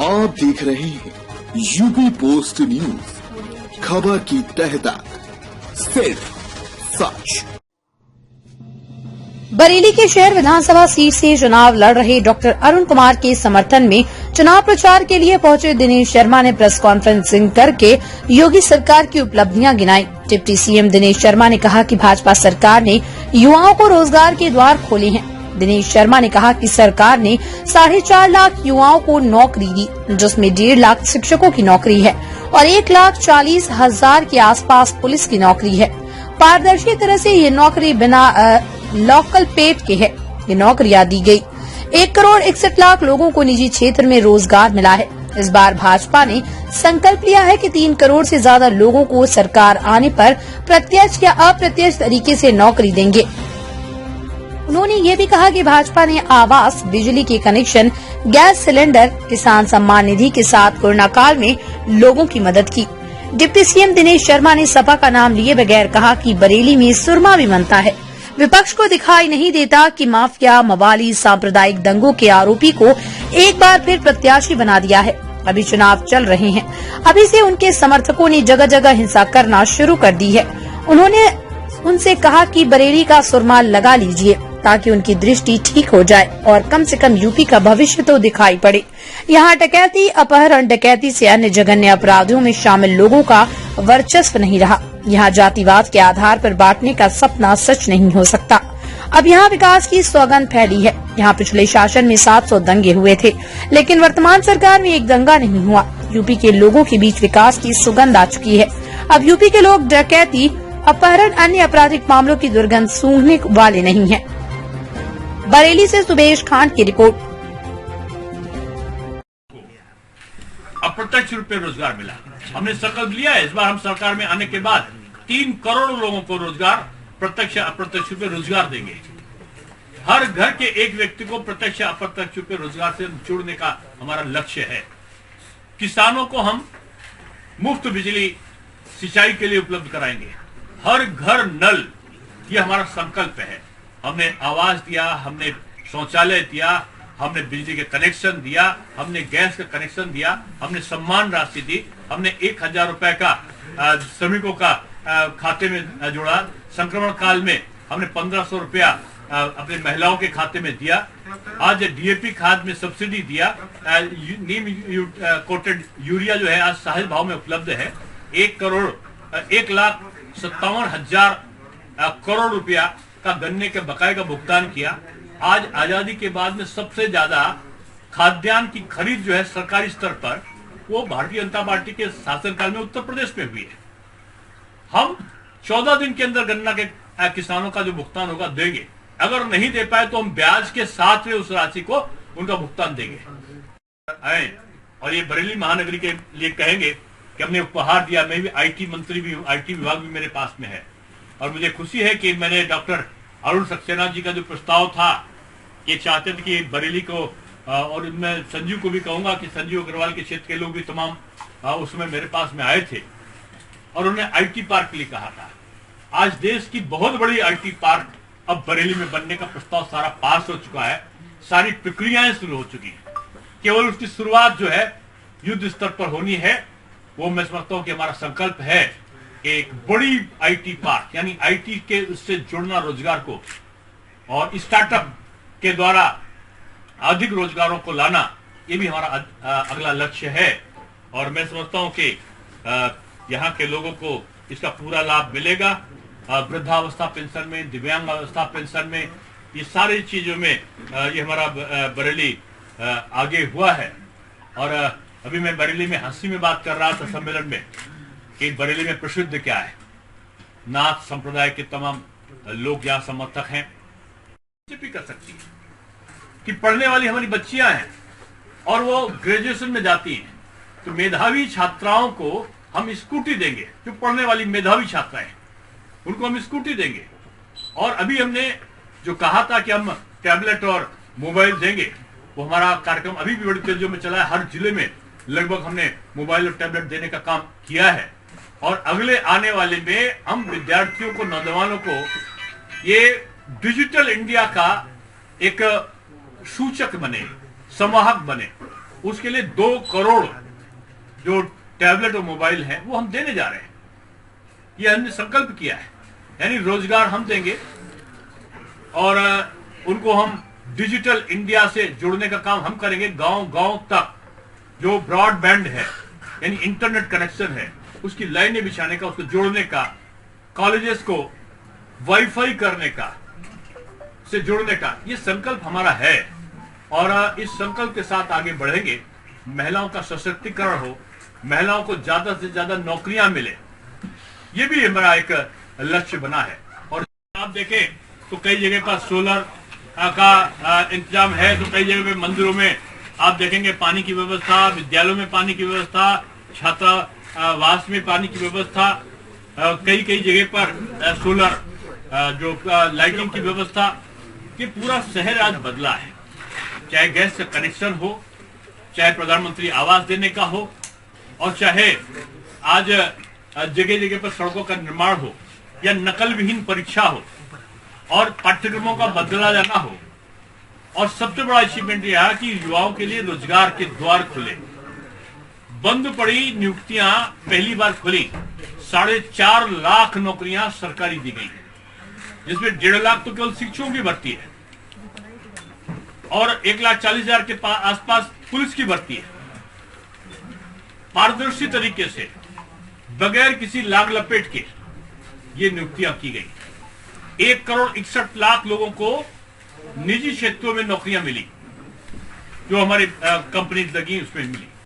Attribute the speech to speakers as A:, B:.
A: आप देख रहे हैं यूपी पोस्ट न्यूज, खबर की तह तक, सिर्फ सच।
B: बरेली के शहर विधानसभा सीट से चुनाव लड़ रहे डॉक्टर अरुण कुमार के समर्थन में चुनाव प्रचार के लिए पहुंचे दिनेश शर्मा ने प्रेस कॉन्फ्रेंसिंग करके योगी सरकार की उपलब्धियां गिनाई। डिप्टी सीएम दिनेश शर्मा ने कहा कि भाजपा सरकार ने युवाओं को रोजगार के द्वार खोले हैं। दिनेश शर्मा ने कहा कि सरकार ने 4.5 लाख युवाओं को नौकरी दी, जिसमें 1.5 लाख शिक्षकों की नौकरी है और 1,40,000 के आसपास पुलिस की नौकरी है। पारदर्शी तरह से ये नौकरी बिना लोकल पेट के है। ये नौकरियां दी गई। 1,61,00,000 लोगों को निजी क्षेत्र में रोजगार मिला है। इस बार भाजपा ने संकल्प लिया है कि 3 करोड़ से ज्यादा लोगों को सरकार आने पर प्रत्यक्ष या अप्रत्यक्ष तरीके से नौकरी देंगे। उन्होंने ये भी कहा कि भाजपा ने आवास, बिजली के कनेक्शन, गैस सिलेंडर, किसान सम्मान निधि के साथ कोरोना काल में लोगों की मदद की। डिप्टी सीएम दिनेश शर्मा ने सपा का नाम लिए बगैर कहा कि बरेली में सुरमा भी बनता है। विपक्ष को दिखाई नहीं देता कि माफिया, मवाली, सांप्रदायिक दंगों के आरोपी को एक बार फिर प्रत्याशी बना दिया है। अभी चुनाव चल रहे हैं, अभी से उनके समर्थकों ने जगह जगह हिंसा करना शुरू कर दी है। उन्होंने उनसे कहा कि बरेली का सुरमा लगा लीजिए ताकि उनकी दृष्टि ठीक हो जाए और कम से कम यूपी का भविष्य तो दिखाई पड़े। यहाँ डकैती, अपहरण, डकैती से अन्य जघन्य अपराधों में शामिल लोगों का वर्चस्व नहीं रहा। यहाँ जातिवाद के आधार पर बांटने का सपना सच नहीं हो सकता। अब यहाँ विकास की सौगंध फैली है। यहाँ पिछले शासन में 700 दंगे हुए थे, लेकिन वर्तमान सरकार में एक दंगा नहीं हुआ। यूपी के लोगों के बीच विकास की सुगंध आ चुकी है। अब यूपी के लोग डकैती, अपहरण, अन्य आपराधिक मामलों की दुर्गंध सूंघने वाले नहीं हैं। बरेली से सुबेश खान की रिपोर्ट।
C: अप्रत्यक्ष रूप में रोजगार मिला। हमने संकल्प लिया है, इस बार हम सरकार में आने के बाद 3 करोड़ लोगों को रोजगार, प्रत्यक्ष अप्रत्यक्ष रूप में रोजगार देंगे। हर घर के एक व्यक्ति को प्रत्यक्ष अप्रत्यक्ष रूप में रोजगार से जोड़ने का हमारा लक्ष्य है। किसानों को हम मुफ्त बिजली सिंचाई के लिए उपलब्ध कराएंगे। हर घर नल, ये हमारा संकल्प है। हमने आवास दिया, हमने शौचालय दिया, हमने बिजली के कनेक्शन दिया, हमने गैस का कनेक्शन दिया, हमने सम्मान राशि दी, हमने 1,000 रुपए का श्रमिकों का खाते में जोड़ा। संक्रमण काल में हमने 1,500 रुपया अपने महिलाओं के खाते में दिया। आज डीएपी खाद में सब्सिडी दिया। नीम कोटेड यूरिया जो है आज सहज भाव में उपलब्ध है। 1,57,000 करोड़ रुपया का गन्ने के बकाये का भुगतान किया। आज आजादी के बाद में सबसे ज्यादा खाद्यान्न की खरीद जो है सरकारी स्तर पर, वो भारतीय जनता पार्टी के शासनकाल में उत्तर प्रदेश में हुई है। हम 14 दिन के अंदर गन्ना के किसानों का जो भुगतान होगा देंगे। अगर नहीं दे पाए तो हम ब्याज के साथ में उस राशि को उनका भुगतान देंगे। आए और ये बरेली महानगरी के लिए कहेंगे कि हमने उपहार दिया। मैं भी आईटी मंत्री भी हूँ, आईटी विभाग भी मेरे पास में है और मुझे खुशी है कि मैंने डॉक्टर अरुण सक्सेना जी का जो प्रस्ताव था, ये चाहते थे कि बरेली को, और मैं संजीव को भी कहूंगा कि संजीव अग्रवाल के क्षेत्र के लोग भी तमाम उसमें मेरे पास में आए थे और उन्होंने आईटी पार्क के लिए कहा था। आज देश की बहुत बड़ी आईटी पार्क अब बरेली में बनने का प्रस्ताव सारा पास हो चुका है। सारी प्रक्रियाएं शुरू हो चुकी है। केवल उसकी शुरुआत जो है युद्ध स्तर पर होनी है। वो मैं समझता हूं कि हमारा संकल्प है, एक बड़ी आईटी पार्क, यानी आईटी के उससे जुड़ना रोजगार को और स्टार्टअप के द्वारा अधिक रोजगारों को लाना, ये भी हमारा अगला लक्ष्य है। और मैं समझता हूं कि यहाँ के लोगों को इसका पूरा लाभ मिलेगा। वृद्धावस्था पेंशन में, दिव्यांग अवस्था पेंशन में, ये सारी चीजों में ये हमारा बरेली आगे हुआ है। और अभी मैं बरेली में हंसी में बात कर रहा था सम्मेलन में कि बरेली में प्रसिद्ध क्या है। नाथ संप्रदाय के तमाम लोग यहाँ समर्थक हैं। बीजेपी कर सकती है कि पढ़ने वाली हमारी बच्चियां हैं और वो ग्रेजुएशन में जाती हैं, तो मेधावी छात्राओं को हम स्कूटी देंगे। जो पढ़ने वाली मेधावी छात्राएं उनको हम स्कूटी देंगे। और अभी हमने जो कहा था कि हम टैबलेट और मोबाइल देंगे, वो हमारा कार्यक्रम अभी भी बड़ी तेजियों में चला है। हर जिले में लगभग हमने मोबाइल और टैबलेट देने का काम किया है और अगले आने वाले में हम विद्यार्थियों को, नौजवानों को ये डिजिटल इंडिया का एक सूचक बने, संवाहक बने। उसके लिए 2 करोड़ जो टैबलेट और मोबाइल है वो हम देने जा रहे हैं। ये हमने संकल्प किया है, यानी रोजगार हम देंगे और उनको हम डिजिटल इंडिया से जोड़ने का काम हम करेंगे। गांव गांव तक जो ब्रॉडबैंड है यानी इंटरनेट कनेक्शन है उसकी लाइनें बिछाने का, उसको जोड़ने का, कॉलेजेस को वाईफाई करने का, से जोड़ने का ये संकल्प हमारा है और इस संकल्प के साथ आगे बढ़ेंगे। महिलाओं का सशक्तिकरण हो, महिलाओं को ज्यादा से ज्यादा नौकरियां मिले, ये भी हमारा एक लक्ष्य बना है। और आप देखें तो कई जगह पर सोलर का इंतजाम है, तो कई जगह पे मंदिरों में आप देखेंगे पानी की व्यवस्था, विद्यालयों में पानी की व्यवस्था, छात्रावास में पानी की व्यवस्था, कई जगह पर सोलर जो लाइटिंग की व्यवस्था। ये पूरा शहर आज बदला है, चाहे गैस का कनेक्शन हो, चाहे प्रधानमंत्री आवास देने का हो, और चाहे आज जगह जगह पर सड़कों का निर्माण हो या नकल विहीन परीक्षा हो और पाठ्यक्रमों का बदला जाना हो। और सबसे बड़ा अचीवमेंट यह है कि युवाओं के लिए रोजगार के द्वार खुले, बंद पड़ी नियुक्तियां पहली बार खुली, 4.5 लाख नौकरियां सरकारी दी गई, जिसमें 1.5 लाख तो केवल शिक्षकों की भर्ती है और 1,40,000 के आसपास पुलिस की भर्ती है। पारदर्शी तरीके से बगैर किसी लाग लपेट के ये नियुक्तियां की गई। 1,61,00,000 लोगों को निजी क्षेत्रों में नौकरियां मिली, जो हमारी कंपनी लगी उसमें मिली।